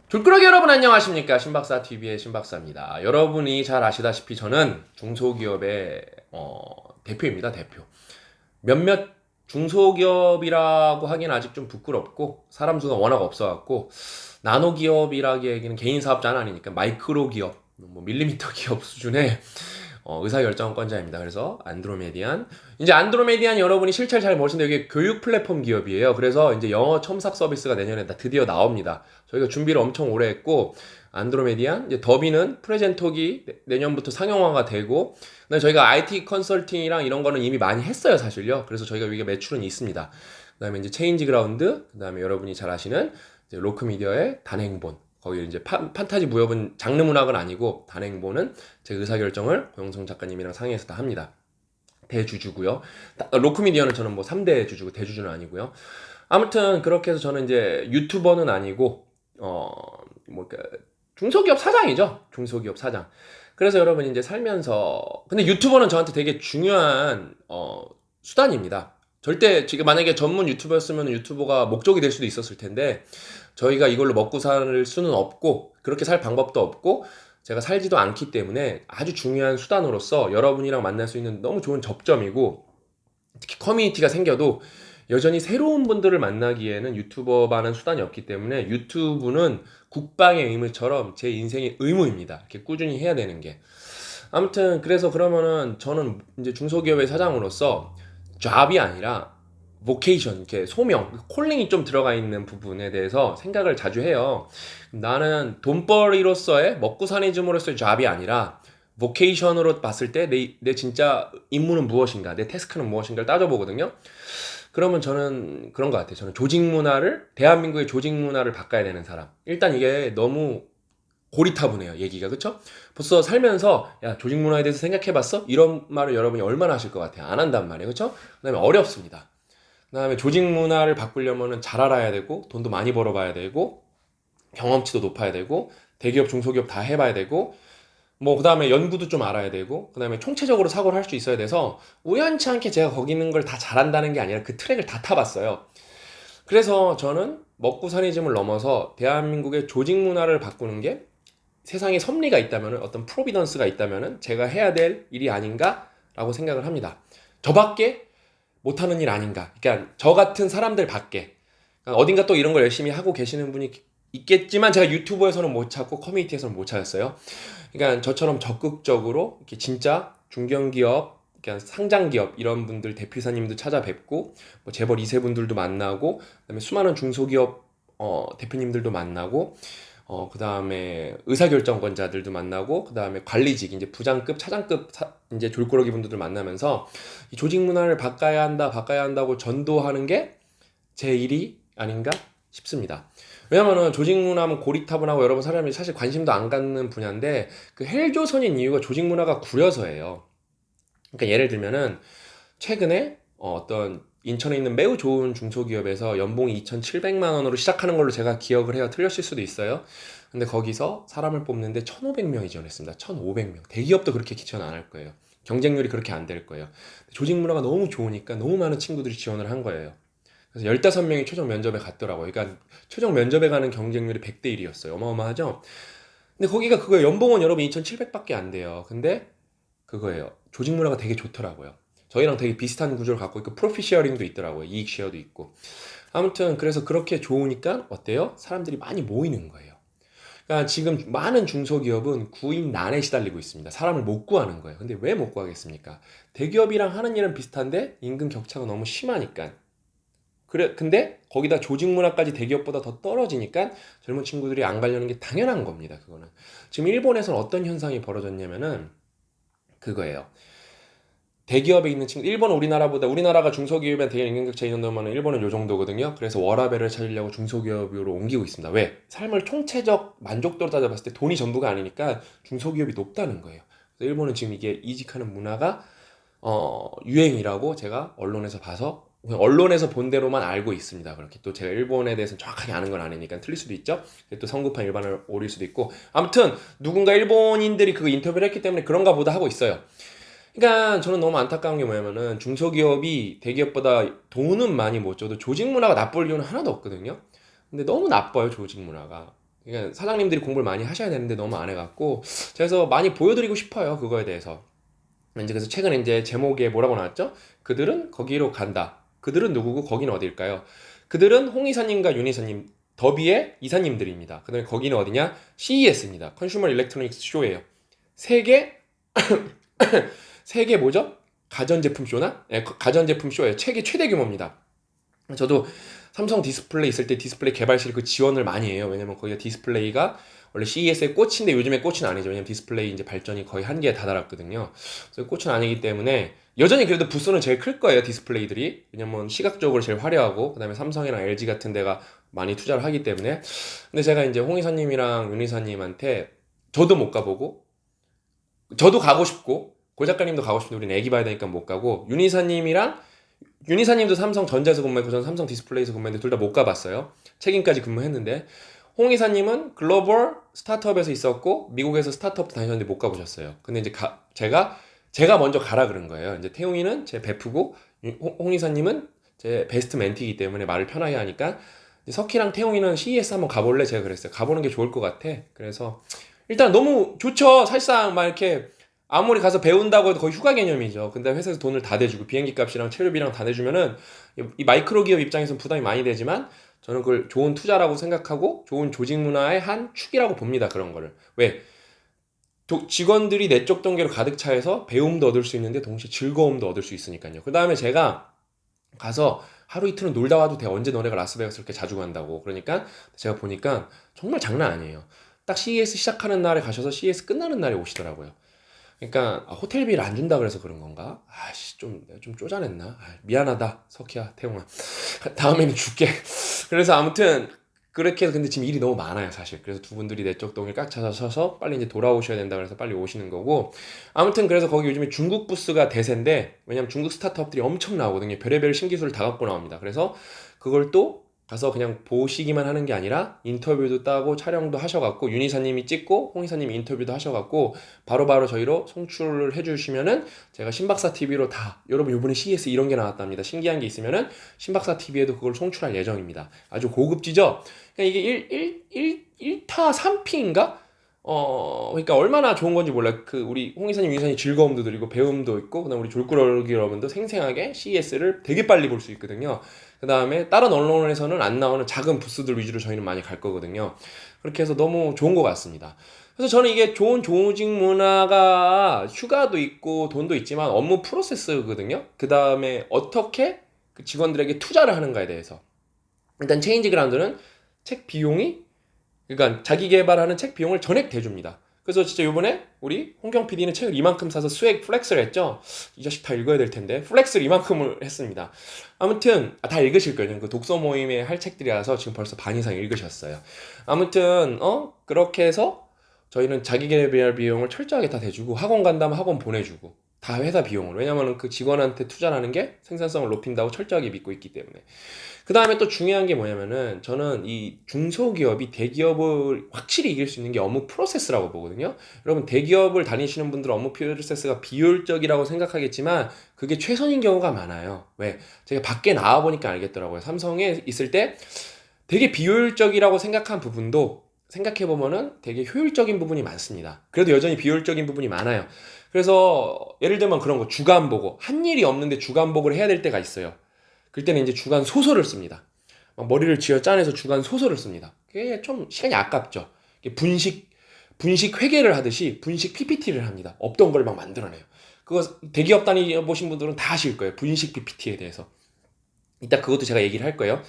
졸꾸러기 여러분 안녕하십니까? 신박사TV의 신박사입니다. 여러분이 잘 아시다시피 저는 중소기업의 대표입니다. 대표. 몇몇 중소기업이라고 하기는 아직 좀 부끄럽고 사람 수가 워낙 없어갖고 나노기업이라기에는 개인 사업자는 아니니까 마이크로 기업, 뭐 밀리미터 기업 수준의 의사결정권자입니다. 그래서 이제 안드로메디안 여러분이 실체를 잘 모르시는데 이게 교육 플랫폼 기업이에요. 그래서 이제 영어 첨삭 서비스가 내년에 드디어 나옵니다. 저희가 준비를 엄청 오래 했고 안드로메디안 이제 더비는 프레젠토기 내년부터 상용화가 되고, 그다음에 저희가 IT 컨설팅이랑 이런 거는 이미 많이 했어요, 사실요. 그래서 저희가 이게 매출은 있습니다. 그다음에 이제 체인지 그라운드, 그다음에 여러분이 잘 아시는 이제 로크미디어의 단행본. 거기 이제 판타지 무협은 장르 문학은 아니고 단행본은 제 의사결정을 고영성 작가님이랑 상의해서 다 합니다. 대주주고요. 로크미디어는 저는 뭐 3대 주주고 대주주는 아니고요. 아무튼 그렇게 해서 저는 이제 유튜버는 아니고 중소기업 사장이죠. 중소기업 사장. 그래서 여러분 이제 살면서 근데 유튜버는 저한테 되게 중요한 수단입니다. 절대 지금 만약에 전문 유튜버였으면 유튜버가 목적이 될 수도 있었을 텐데 저희가 이걸로 먹고 살 수는 없고 그렇게 살 방법도 없고 제가 살지도 않기 때문에 아주 중요한 수단으로서 여러분이랑 만날 수 있는 너무 좋은 접점이고, 특히 커뮤니티가 생겨도 여전히 새로운 분들을 만나기에는 유튜버만한 수단이 없기 때문에 유튜브는 국방의 의무처럼 제 인생의 의무입니다. 이렇게 꾸준히 해야 되는 게. 아무튼 그래서 그러면은 저는 이제 중소기업의 사장으로서 잡이 아니라 vocation, 이렇게 소명, 콜링이 좀 들어가 있는 부분에 대해서 생각을 자주 해요. 나는 돈벌이로서의 먹고 사니즘으로서의 잡이 아니라 vocation으로 봤을 때 내 진짜 임무는 무엇인가, 내 태스크는 무엇인가를 따져보거든요. 그러면 저는 그런 것 같아요. 저는 대한민국의 조직 문화를 바꿔야 되는 사람. 일단 이게 너무 고리타분해요, 얘기가. 그쵸? 벌써 살면서 야, 조직 문화에 대해서 생각해봤어? 이런 말을 여러분이 얼마나 하실 것 같아요? 안 한단 말이에요. 그쵸? 그 다음에 어렵습니다. 그 다음에 조직 문화를 바꾸려면 잘 알아야 되고 돈도 많이 벌어봐야 되고 경험치도 높아야 되고 대기업 중소기업 다 해봐야 되고 뭐 그 다음에 연구도 좀 알아야 되고 그 다음에 총체적으로 사고를 할 수 있어야 돼서 우연치 않게 제가 거기 있는 걸 다 잘한다는 게 아니라 그 트랙을 다 타봤어요. 그래서 저는 먹고 사니즘을 넘어서 대한민국의 조직 문화를 바꾸는 게 세상에 섭리가 있다면, 어떤 프로비던스가 있다면 제가 해야 될 일이 아닌가라고 생각을 합니다. 저밖에 못하는 일 아닌가. 그러니까 저 같은 사람들 밖에. 그러니까 어딘가 또 이런 걸 열심히 하고 계시는 분이 있겠지만 제가 유튜브에서는 못 찾고 커뮤니티에서는 못 찾았어요. 그러니까 저처럼 적극적으로 이렇게 진짜 중견기업, 그러니까 상장기업 이런 분들 대표이사님도 찾아뵙고 뭐 재벌 2세 분들도 만나고 그다음에 수많은 중소기업 대표님들도 만나고 그다음에 의사결정권자들도 만나고 그다음에 관리직 이제 부장급, 차장급 이제 졸꾸러기 분들을 만나면서 이 조직 문화를 바꿔야 한다고 전도하는 게 제 일이 아닌가 싶습니다. 왜냐면은 조직 문화는 고리타분하고 여러분 사람이 사실 관심도 안 갖는 분야인데 그 헬조선인 이유가 조직 문화가 구려서예요. 그러니까 예를 들면은 최근에 어떤 인천에 있는 매우 좋은 중소기업에서 연봉이 2,700만 원으로 시작하는 걸로 제가 기억을 해요. 틀렸을 수도 있어요. 근데 거기서 사람을 뽑는데 1,500명이 지원했습니다. 1,500명. 대기업도 그렇게 지원 안 할 거예요. 경쟁률이 그렇게 안 될 거예요. 조직 문화가 너무 좋으니까 너무 많은 친구들이 지원을 한 거예요. 그래서 15명이 최종 면접에 갔더라고요. 그러니까 최종 면접에 가는 경쟁률이 100대 1이었어요. 어마어마하죠? 근데 거기가 그거예요. 연봉은 여러분 2,700밖에 안 돼요. 근데 그거예요. 조직 문화가 되게 좋더라고요. 저희랑 되게 비슷한 구조를 갖고 있고 프로핏 쉐어링도 있더라고요. 이익 쉐어도 있고. 아무튼 그래서 그렇게 좋으니까 어때요? 사람들이 많이 모이는 거예요. 그러니까 지금 많은 중소기업은 구인난에 시달리고 있습니다. 사람을 못 구하는 거예요. 근데 왜 못 구하겠습니까? 대기업이랑 하는 일은 비슷한데 임금 격차가 너무 심하니까. 그래, 근데 거기다 조직 문화까지 대기업보다 더 떨어지니까 젊은 친구들이 안 가려는 게 당연한 겁니다. 그거는. 지금 일본에서는 어떤 현상이 벌어졌냐면은 그거예요. 대기업에 있는 친구, 일본은 우리나라가 중소기업에 대한 임금격차 이 정도면 일본은 요 정도거든요. 그래서 워라밸을 찾으려고 중소기업으로 옮기고 있습니다. 왜? 삶을 총체적 만족도로 따져봤을 때 돈이 전부가 아니니까 중소기업이 높다는 거예요. 그래서 일본은 지금 이게 이직하는 문화가 유행이라고 제가 언론에서 봐서 그냥 언론에서 본 대로만 알고 있습니다. 그렇게 또 제가 일본에 대해서 정확하게 아는 건 아니니까 틀릴 수도 있죠. 또 성급한 일반을 오릴 수도 있고 아무튼 누군가 일본인들이 그거 인터뷰를 했기 때문에 그런가 보다 하고 있어요. 그러니까 저는 너무 안타까운 게 뭐냐면은 중소기업이 대기업보다 돈은 많이 못 줘도 조직 문화가 나쁠 이유는 하나도 없거든요. 근데 너무 나빠요, 조직 문화가. 그러니까 사장님들이 공부를 많이 하셔야 되는데 너무 안 해갖고 그래서 많이 보여드리고 싶어요 그거에 대해서. 이제 그래서 최근에 이제 제목에 뭐라고 나왔죠? 그들은 거기로 간다. 그들은 누구고 거기는 어딜까요? 그들은 홍 이사님과 윤 이사님 더비의 이사님들입니다. 그다음에 거기는 어디냐? CES입니다. 컨슈머 일렉트로닉스 쇼예요. 세계 세계 뭐죠? 가전제품 쇼나? 네, 가전제품 쇼예요. 세계 최대 규모입니다. 저도 삼성 디스플레이 있을 때 디스플레이 개발실 그 지원을 많이 해요. 왜냐면 거기가 디스플레이가 원래 CES의 꽃인데 요즘에 꽃은 아니죠. 왜냐면 디스플레이 이제 발전이 거의 한계에 다다랐거든요. 그래서 꽃은 아니기 때문에 여전히 그래도 부스는 제일 클 거예요. 디스플레이들이. 왜냐면 시각적으로 제일 화려하고 그다음에 삼성이랑 LG 같은 데가 많이 투자를 하기 때문에. 근데 제가 이제 홍 이사님이랑 윤 이사님한테 저도 못 가보고 저도 가고 싶고 고 작가님도 가고 싶은데 우리는 애기 봐야 되니까 못 가고 윤 이사님도 삼성전자에서 근무했고 저는 삼성 디스플레이에서 근무했는데 둘 다 못 가봤어요. 책임까지 근무했는데 홍 이사님은 글로벌 스타트업에서 있었고 미국에서 스타트업도 다니셨는데 못 가보셨어요. 근데 이제 제가 먼저 가라 그런 거예요. 이제 태웅이는 제 베프고 홍 이사님은 제 베스트 멘티이기 때문에 말을 편하게 하니까 석희랑 태웅이는 CES 한번 가볼래? 제가 그랬어요. 가보는 게 좋을 것 같아. 그래서 일단 너무 좋죠. 사실상 막 이렇게 아무리 가서 배운다고 해도 거의 휴가 개념이죠. 근데 회사에서 돈을 다 대주고 비행기 값이랑 체류비랑 다 대주면은 이 마이크로 기업 입장에서는 부담이 많이 되지만 저는 그걸 좋은 투자라고 생각하고 좋은 조직 문화의 한 축이라고 봅니다. 그런 거를. 왜? 직원들이 내적 동기로 가득 차서 배움도 얻을 수 있는데 동시에 즐거움도 얻을 수 있으니까요. 그 다음에 제가 가서 하루 이틀은 놀다 와도 돼. 언제 너네가 라스베가스 그렇게 자주 간다고. 그러니까 제가 보니까 정말 장난 아니에요. 딱 CES 시작하는 날에 가셔서 CES 끝나는 날에 오시더라고요. 그러니까 호텔비를 안 준다 그래서 그런 건가? 아씨 좀 쪼잔했나? 미안하다 석희야 태용아 다음에는 줄게. 그래서 아무튼 그렇게 해서 근데 지금 일이 너무 많아요 사실. 그래서 두 분들이 내적 동일 꽉 찾아서서 빨리 이제 돌아오셔야 된다 그래서 빨리 오시는 거고. 아무튼 그래서 거기 요즘에 중국 부스가 대세인데 왜냐면 중국 스타트업들이 엄청 나오거든요. 별의별 신기술을 다 갖고 나옵니다. 그래서 그걸 또 가서 그냥 보시기만 하는 게 아니라 인터뷰도 따고 촬영도 하셔갖고 윤 이사님이 찍고 홍 이사님이 인터뷰도 하셔갖고 바로바로 저희로 송출을 해주시면은 제가 신박사 TV로 다 여러분 요번에 CES 이런 게 나왔답니다. 신기한 게 있으면은 신박사 TV에도 그걸 송출할 예정입니다. 아주 고급지죠? 그러니까 이게 1타 3피인가? 그러니까 얼마나 좋은 건지 몰라요. 그 우리 홍 이사님, 윤 이사님 즐거움도 드리고 배움도 있고 그다음 우리 졸꾸러기 여러분도 생생하게 CES를 되게 빨리 볼 수 있거든요. 그 다음에 다른 언론에서는 안 나오는 작은 부스들 위주로 저희는 많이 갈 거거든요. 그렇게 해서 너무 좋은 것 같습니다. 그래서 저는 이게 좋은 조직 문화가 휴가도 있고 돈도 있지만 업무 프로세스거든요. 그 다음에 어떻게 그 직원들에게 투자를 하는가에 대해서. 일단 체인지 그라운드는 책 비용이 그러니까 자기 개발하는 책 비용을 전액 대줍니다. 그래서 진짜 요번에 우리 홍경 PD는 책을 이만큼 사서 수액 플렉스를 했죠. 이 자식 다 읽어야 될 텐데 플렉스를 이만큼을 했습니다. 아무튼 다 읽으실 거예요. 그 독서 모임에 할 책들이라서 지금 벌써 반 이상 읽으셨어요. 아무튼 그렇게 해서 저희는 자기 개발 비용을 철저하게 다 대주고 학원 간다면 학원 보내주고 다 회사 비용을. 왜냐면 그 직원한테 투자하는 게 생산성을 높인다고 철저하게 믿고 있기 때문에. 그 다음에 또 중요한 게 뭐냐면은 저는 이 중소기업이 대기업을 확실히 이길 수 있는 게 업무 프로세스라고 보거든요. 여러분 대기업을 다니시는 분들은 업무 프로세스가 비효율적이라고 생각하겠지만 그게 최선인 경우가 많아요. 왜? 제가 밖에 나와보니까 알겠더라고요. 삼성에 있을 때 되게 비효율적이라고 생각한 부분도 생각해보면은 되게 효율적인 부분이 많습니다. 그래도 여전히 비효율적인 부분이 많아요. 그래서 예를 들면 그런 거 주간 보고 한 일이 없는데 주간 보고를 해야 될 때가 있어요. 그때는 이제 주간 소설을 씁니다. 막 머리를 쥐어 짜내서 주간 소설을 씁니다. 그게 좀 시간이 아깝죠. 분식 회계를 하듯이 분식 PPT를 합니다. 없던 걸 막 만들어내요. 그거 대기업 다니보신 분들은 다 아실 거예요. 분식 PPT에 대해서. 이따 그것도 제가 얘기를 할 거예요.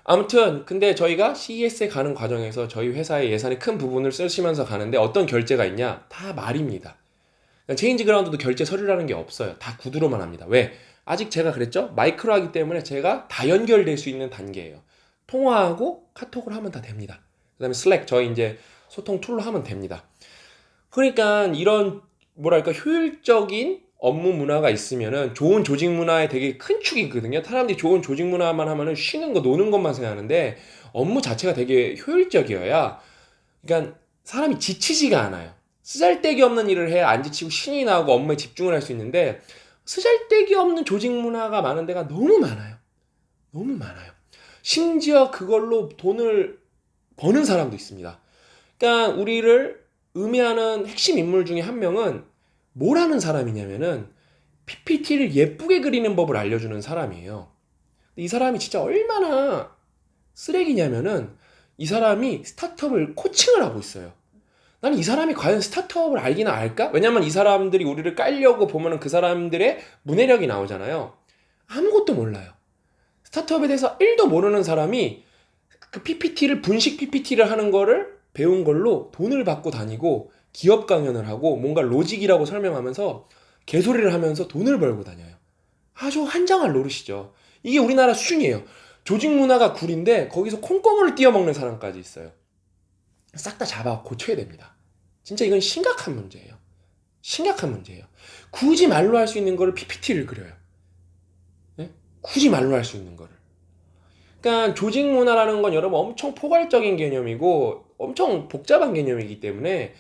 아무튼 근데 저희가 CES에 가는 과정에서 저희 회사의 예산의 큰 부분을 쓰시면서 가는데 어떤 결제가 있냐? 다 말입니다. 체인지 그라운드도 결제 서류라는 게 없어요. 다 구두로만 합니다. 왜? 아직 제가 그랬죠? 마이크로 하기 때문에 제가 다 연결될 수 있는 단계예요. 통화하고 카톡을 하면 다 됩니다. 그 다음에 슬랙 저희 이제 소통 툴로 하면 됩니다. 그러니까 이런 뭐랄까 효율적인 업무 문화가 있으면은 좋은 조직 문화의 되게 큰 축이거든요. 사람들이 좋은 조직 문화만 하면은 쉬는 거 노는 것만 생각하는데 업무 자체가 되게 효율적이어야 그러니까 사람이 지치지가 않아요. 쓰잘데기 없는 일을 해야 안 지치고 신이 나고 업무에 집중을 할 수 있는데 쓰잘데기 없는 조직 문화가 많은 데가 너무 많아요. 너무 많아요. 심지어 그걸로 돈을 버는 사람도 있습니다. 그러니까 우리를 의미하는 핵심 인물 중에 한 명은 뭘 하는 사람이냐면은 PPT를 예쁘게 그리는 법을 알려주는 사람이에요. 이 사람이 진짜 얼마나 쓰레기냐면은 이 사람이 스타트업을 코칭을 하고 있어요. 나는 이 사람이 과연 스타트업을 알기나 알까? 왜냐면 이 사람들이 우리를 깔려고 보면은 그 사람들의 문해력이 나오잖아요. 아무것도 몰라요. 스타트업에 대해서 1도 모르는 사람이 그 PPT를 분식 PPT를 하는 거를 배운 걸로 돈을 받고 다니고 기업 강연을 하고 뭔가 로직이라고 설명하면서 개소리를 하면서 돈을 벌고 다녀요. 아주 환장할 노릇이죠. 이게 우리나라 수준이에요. 조직 문화가 굴인데 거기서 콩고물을 띄어먹는 사람까지 있어요. 싹 다 잡아 고쳐야 됩니다. 진짜 이건 심각한 문제예요. 심각한 문제예요. 굳이 말로 할 수 있는 거를 PPT를 그려요. 네? 굳이 말로 할 수 있는 거를. 그러니까 조직 문화라는 건 여러분 엄청 포괄적인 개념이고 엄청 복잡한 개념이기 때문에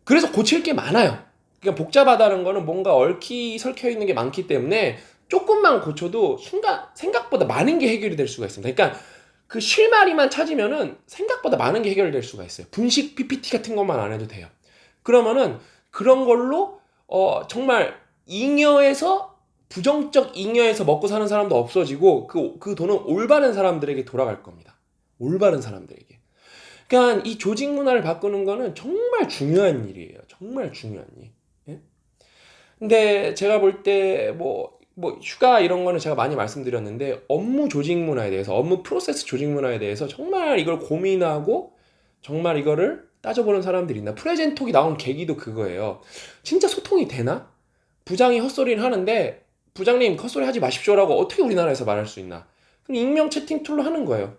그래서 고칠 게 많아요. 그러니까 복잡하다는 거는 뭔가 얽히 설켜 있는 게 많기 때문에 조금만 고쳐도 순간 생각보다 많은 게 해결이 될 수가 있습니다. 그러니까 그 실마리만 찾으면은 생각보다 많은 게 해결될 수가 있어요. 분식 PPT 같은 것만 안 해도 돼요. 그러면은 그런 걸로 정말 잉여에서 부정적 잉여에서 먹고 사는 사람도 없어지고 그 돈은 올바른 사람들에게 돌아갈 겁니다. 올바른 사람들에게. 그러니까 이 조직 문화를 바꾸는 거는 정말 중요한 일이에요. 정말 중요한 일. 예? 근데 제가 볼 때 뭐 휴가 이런 거는 제가 많이 말씀드렸는데 업무 조직 문화에 대해서 업무 프로세스 조직 문화에 대해서 정말 이걸 고민하고 정말 이거를 따져보는 사람들이 있나. 프레젠톡이 나온 계기도 그거예요. 진짜 소통이 되나? 부장이 헛소리를 하는데 부장님 헛소리 하지 마십시오라고 어떻게 우리나라에서 말할 수 있나? 그럼 익명 채팅 툴로 하는 거예요.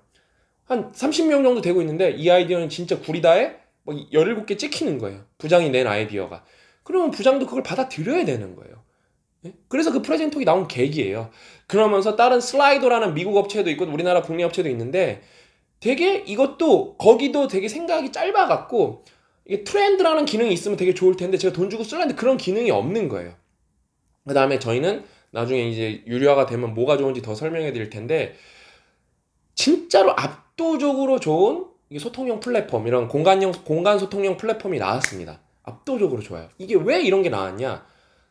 한 30명 정도 되고 있는데 이 아이디어는 진짜 구리다에 뭐 17개 찍히는 거예요. 부장이 낸 아이디어가. 그러면 부장도 그걸 받아들여야 되는 거예요. 예? 그래서 그 프레젠톡이 나온 계기예요. 그러면서 다른 슬라이도라는 미국 업체도 있고 우리나라 국내 업체도 있는데 되게 이것도 거기도 되게 생각이 짧아갖고 이게 트렌드라는 기능이 있으면 되게 좋을 텐데 제가 돈 주고 쓸라는데 그런 기능이 없는 거예요. 그 다음에 저희는 나중에 이제 유료화가 되면 뭐가 좋은지 더 설명해 드릴 텐데 진짜로 압도적으로 좋은 소통형 플랫폼, 이런 공간 소통형 플랫폼이 나왔습니다. 압도적으로 좋아요. 이게 왜 이런 게 나왔냐?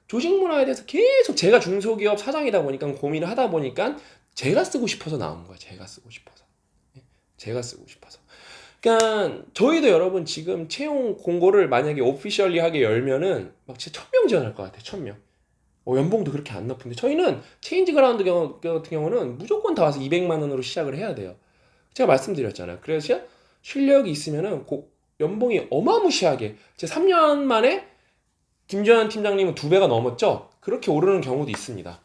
조직 문화에 대해서 계속 제가 중소기업 사장이다 보니까 고민을 하다 보니까 제가 쓰고 싶어서 나온 거예요. 제가 쓰고 싶어서. 예? 제가 쓰고 싶어서. 그러니까 저희도 여러분 지금 채용 공고를 만약에 오피셜리하게 열면은 막 진짜 1000명 지원할 것 같아요. 1000명. 연봉도 그렇게 안 높은데 저희는 체인지 그라운드 같은 경우는 무조건 다 와서 200만 원으로 시작을 해야 돼요. 제가 말씀드렸잖아요. 그래서 실력이 있으면은 연봉이 어마무시하게 제 3년 만에 김재현 팀장님은 2배가 넘었죠. 그렇게 오르는 경우도 있습니다.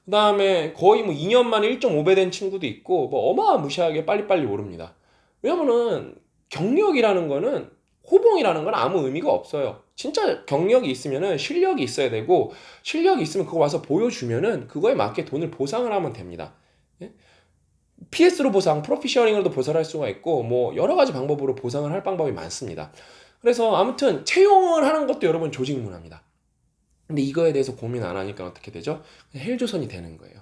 그 다음에 거의 뭐 2년 만에 1.5배 된 친구도 있고 뭐 어마무시하게 빨리빨리 오릅니다. 왜냐면은 경력이라는 거는 호봉이라는 건 아무 의미가 없어요. 진짜 경력이 있으면은 실력이 있어야 되고 실력이 있으면 그거 와서 보여주면은 그거에 맞게 돈을 보상을 하면 됩니다. 예? PS로 보상, 프로피셔링으로도 보상을 할 수가 있고 뭐 여러 가지 방법으로 보상을 할 방법이 많습니다. 그래서 아무튼 채용을 하는 것도 여러분 조직 문화입니다. 근데 이거에 대해서 고민 안 하니까 어떻게 되죠? 헬조선이 되는 거예요.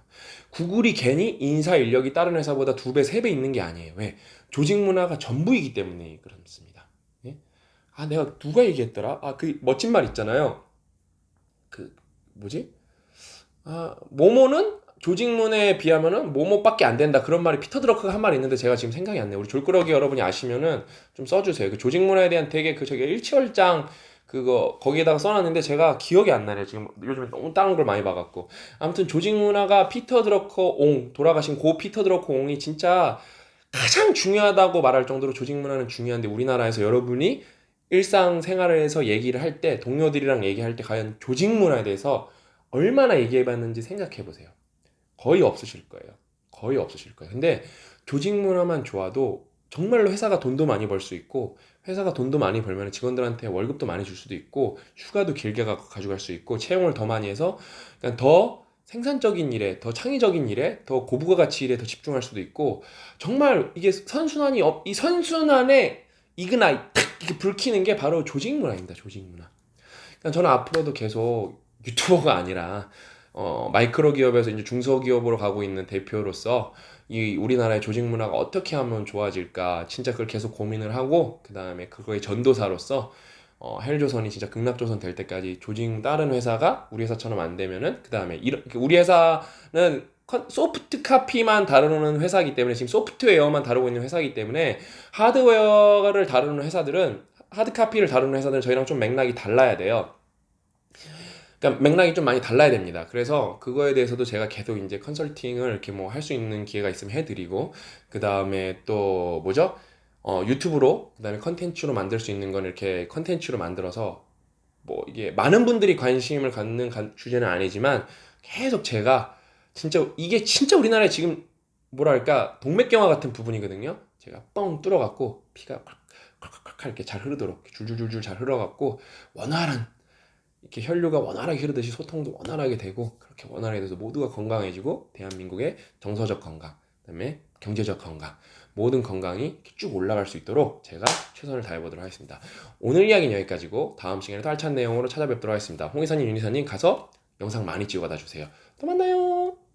구글이 괜히 인사 인력이 다른 회사보다 2배, 3배 있는 게 아니에요. 왜? 조직 문화가 전부이기 때문에 그렇습니다. 예? 아, 내가 누가 얘기했더라? 아, 그 멋진 말 있잖아요. 그 뭐지? 아, 모모는 조직 문화에 비하면은 모모밖에 안 된다. 그런 말이 피터 드러크가 한 말이 있는데 제가 지금 생각이 안 나요. 우리 졸끄러기 여러분이 아시면은 좀 써주세요. 그 조직 문화에 대한 되게 그 저기 일치월장 그거 거기에다가 써놨는데 제가 기억이 안 나네요. 지금 요즘에 너무 다른 걸 많이 봐갖고. 아무튼 조직 문화가 피터 드러커 옹 돌아가신 고 피터 드러커 옹이 진짜 가장 중요하다고 말할 정도로 조직 문화는 중요한데 우리나라에서 여러분이 일상생활에서 얘기를 할 때 동료들이랑 얘기할 때 과연 조직 문화에 대해서 얼마나 얘기해봤는지 생각해보세요. 거의 없으실 거예요. 거의 없으실 거예요. 근데 조직 문화만 좋아도 정말로 회사가 돈도 많이 벌 수 있고 회사가 돈도 많이 벌면 직원들한테 월급도 많이 줄 수도 있고 휴가도 길게 가져갈 수 있고 채용을 더 많이 해서 그냥 더 생산적인 일에 더 창의적인 일에 더 고부가 가치 일에 더 집중할 수도 있고 정말 이게 이 선순환에 이그나이 탁 이렇게 불 켜는 게 바로 조직 문화입니다. 조직 문화. 그러니까 저는 앞으로도 계속 유튜버가 아니라 마이크로 기업에서 이제 중소기업으로 가고 있는 대표로서 이 우리나라의 조직 문화가 어떻게 하면 좋아질까 진짜 그걸 계속 고민을 하고 그 다음에 그거의 전도사로서 헬조선이 진짜 극락조선 될 때까지 조직 다른 회사가 우리 회사처럼 안 되면은 그 다음에 우리 회사는 소프트 카피만 다루는 회사이기 때문에 지금 소프트웨어만 다루고 있는 회사이기 때문에 하드웨어를 다루는 회사들은 하드 카피를 다루는 회사들은 저희랑 좀 맥락이 달라야 돼요. 그러니까 맥락이 좀 많이 달라야 됩니다. 그래서 그거에 대해서도 제가 계속 이제 컨설팅을 이렇게 뭐 할 수 있는 기회가 있으면 해드리고 그 다음에 또 뭐죠? 유튜브로 그 다음에 컨텐츠로 만들 수 있는 건 이렇게 컨텐츠로 만들어서 뭐 이게 많은 분들이 관심을 갖는 주제는 아니지만 계속 제가 진짜 이게 진짜 우리나라에 지금 뭐랄까 동맥경화 같은 부분이거든요. 제가 뻥 뚫어갖고 피가 콱콱콱 이렇게 잘 흐르도록 줄줄줄줄 잘 흘러갖고 원활한 이렇게 혈류가 원활하게 흐르듯이 소통도 원활하게 되고 그렇게 원활하게 돼서 모두가 건강해지고 대한민국의 정서적 건강, 그다음에 경제적 건강, 모든 건강이 이렇게 쭉 올라갈 수 있도록 제가 최선을 다해보도록 하겠습니다. 오늘 이야기는 여기까지고 다음 시간에 더 알찬 내용으로 찾아뵙도록 하겠습니다. 홍 이사님, 윤 이사님 가서 영상 많이 찍어다 주세요. 또 만나요.